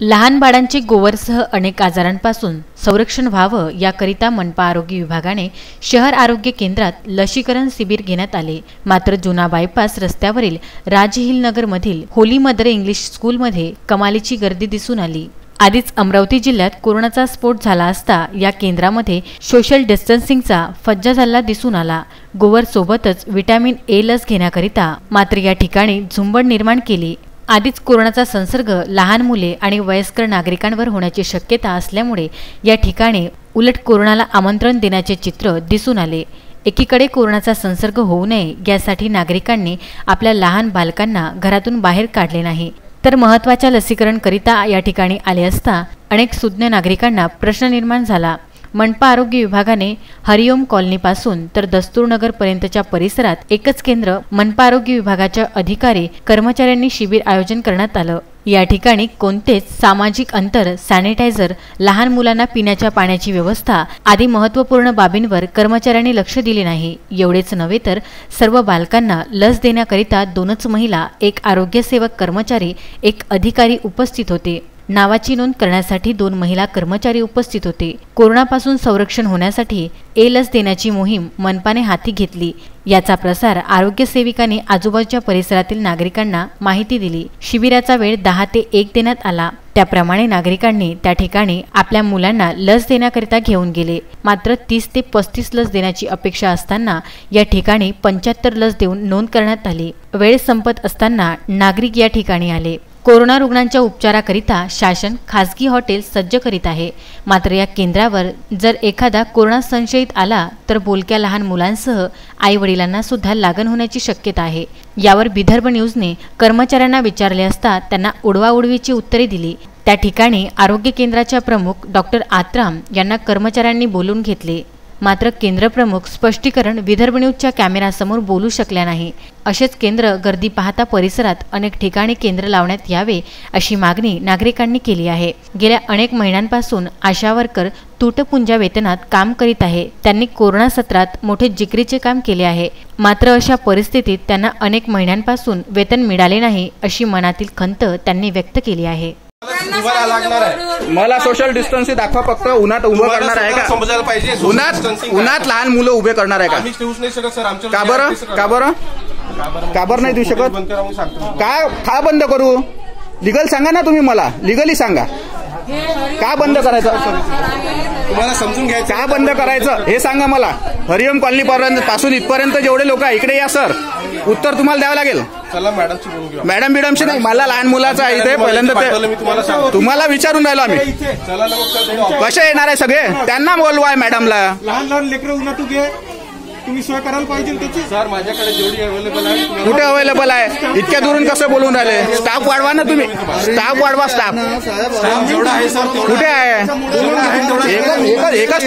लहान बाळांचे गोवरसह अनेक आजारांपासून संरक्षण व्हावं याकरिता मनपा आरोग्य विभागाने शहर आरोग्य केंद्रात लसीकरण शिबिर घेण्यात आले। मात्र जुना बायपास रस्त्यावरील राजहिल नगर मधील होली मदर इंग्लिश स्कूलमध्ये कमालीची गर्दी दिसून आली। आधीच अमरावती जिल्ह्यात कोरोनाचा स्फोट झाला असता या केंद्रामध्ये सोशल डिस्टन्सिंगचा फज्जा झाला दिसून आला। गोवर सोबतच विटॅमिन ए लस घेण्याकरिता मात्र या ठिकाणी झुंबड निर्माण केली। आधीच कोरोनाचा संसर्ग लहान मुले आणि वयस्कर नागरिकांवर होण्याची शक्यता असल्यामुळे या ठिकाणी उलट कोरोनाला आमंत्रण देण्याचे चित्र दिसून आले। एकीकडे कोरोनाचा संसर्ग होऊ नये यासाठी नागरिकांनी आपल्या लहान बालकांना घरातून बाहेर काढले नाही, तर महत्त्वाच्या लसीकरण करिता या ठिकाणी आले असता अनेक सुज्ञ नागरिकांना प्रश्न निर्माण झाला। मनपा आरोग्य विभागाने हरिओम कॉलनीपासून तर दस्तूरनगर पर्यंतच्या परिसरात एकच केंद्र मनपा आरोग्य विभागाच्या अधिकारी कर्मचाऱ्यांनी शिबिर आयोजन करण्यात आलं। या ठिकाणी कोणतेच सामाजिक अंतर, सॅनिटायझर, लहान मुलांना पिण्याच्या पाण्याची व्यवस्था आदी महत्त्वपूर्ण बाबींवर कर्मचाऱ्यांनी लक्ष दिले नाही। एवढेच नव्हे तर सर्व बालकांना लस देण्याकरिता 2च महिला, 1 आरोग्य सेवक कर्मचारी, 1 अधिकारी उपस्थित होते। नावाची नोंद करण्यासाठी 2 महिला कर्मचारी उपस्थित होते। कोरोनापासून संरक्षण होण्यासाठी ए लस देण्याची मोहीम मनपाने हाती घेतली। याचा प्रसार आरोग्य सेविकांनी आजूबाजूच्या परिसरातील नागरिकांना माहिती दिली। शिबिराचा वेळ 10 ते 1 देण्यात आला। त्याप्रमाणे नागरिकांनी त्या ठिकाणी आपल्या मुलांना लस देण्याकरिता घेऊन गेले। मात्र 30 ते 35 लस देण्याची अपेक्षा असताना या ठिकाणी 75 लस देऊन नोंद करण्यात आली। वेळ संपत असताना नागरिक या ठिकाणी आले। कोरोना रुग्णांच्या उपचाराकरिता शासन खासगी हॉटेल सज्ज करीत आहे। मात्र या केंद्रावर जर एखादा कोरोना संशयित आला तर बोलक्या लहान मुलांसह आई वडिलांना सुद्धा लागण होण्याची शक्यता आहे। यावर विदर्भ न्यूजने कर्मचाऱ्यांना विचारले असता त्यांना उडवाउडवीची उत्तरे दिली। त्या ठिकाणी आरोग्य केंद्राच्या प्रमुख डॉक्टर आत्राम यांना कर्मचाऱ्यांनी बोलून घेतले। मात्र केंद्र प्रमुख स्पष्टीकरण विदर्भ न्यूजच्या कॅमेरासमोर बोलू शकल्या नाही। असेच केंद्र गर्दी पाहता परिसरात अनेक ठिकाणी केंद्र लावण्यात यावे अशी मागणी नागरिकांनी केली आहे। गेल्या अनेक महिन्यांपासून आशा वर्कर तुटपुंजा वेतनात काम करीत आहे। त्यांनी कोरोना सत्रात मोठे जिकरीचे काम केले आहे। मात्र अशा परिस्थितीत त्यांना अनेक महिन्यांपासून वेतन मिळाले नाही अशी मनातील खंत त्यांनी व्यक्त केली आहे। मला सोशल डिस्टन्सिंग दाखवा, फक्त उन्हात उभं करणार आहे का? समजायला पाहिजे, उन्हात लहान मुलं उभे करणार आहे का? आम्ही देऊ नाही शकत सर। आमच्या का बरं नाही देऊ शकत? का बंद करू? लिगल सांगा ना, तुम्ही मला लिगली सांगा का बंद करायचं? तुम्हाला समजून घ्यायचं का बंद करायचं हे सांगा मला। हरिओम कॉलनी पासून इथपर्यंत जेवढे लोक आहे इकडे या सर, उत्तर तुम्हाला द्यावं लागेल। चला मॅडमशी बोलून घेऊ। मॅडम बिडमशी नाही, मला लहान मुलाचं आहे इथे पहिल्यांदा तुम्हाला विचारून राहिलो आम्ही। कसे येणार आहे सगळे? त्यांना बोलवाय मॅडमला। लहान लेकरं उन्हात उभे, तुम्ही सोय करायला पाहिजे त्याची। सर माझ्याकडे जेवढी अवेलेबल आहे। कुठे अवेलेबल आहे? इतक्या दुरून कसं बोलून राहिले? स्टाफ वाढवा ना तुम्ही, स्टाफ वाढवा। स्टाफ जेवढा आहे सर कुठे आहे? एकच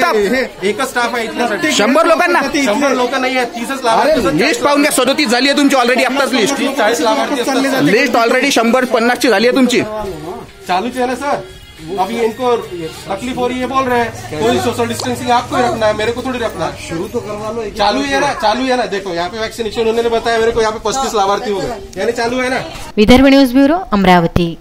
स्टाफ आहे इथला 100 लोकांना? 100 लोक नाही आहेत, 30च लाभार्थी। लिस्ट पाहून घ्या, 37 झाली आहे तुमची ऑलरेडी। आत्ताच लिस्ट 40 लाभार्थी लिस्ट ऑलरेडी 150-50 ची झाली आहे तुमची। चालू है ना सर? अभी इनको तकलीफ हो रही है, बोल रहे हैं कोई सोशल डिस्टेंसिंग आपको ही रखना है, मेरे को थोड़ी रखना है। शुरू तो करवा लो। चालू है ना। देखो यहाँ पे वैक्सीनेशन उन्होंने बताया मेरे को, यहाँ पे 35 लाभार्थी हो गए, यानी चालू है ना। Vidarbha news bureau, Amravati.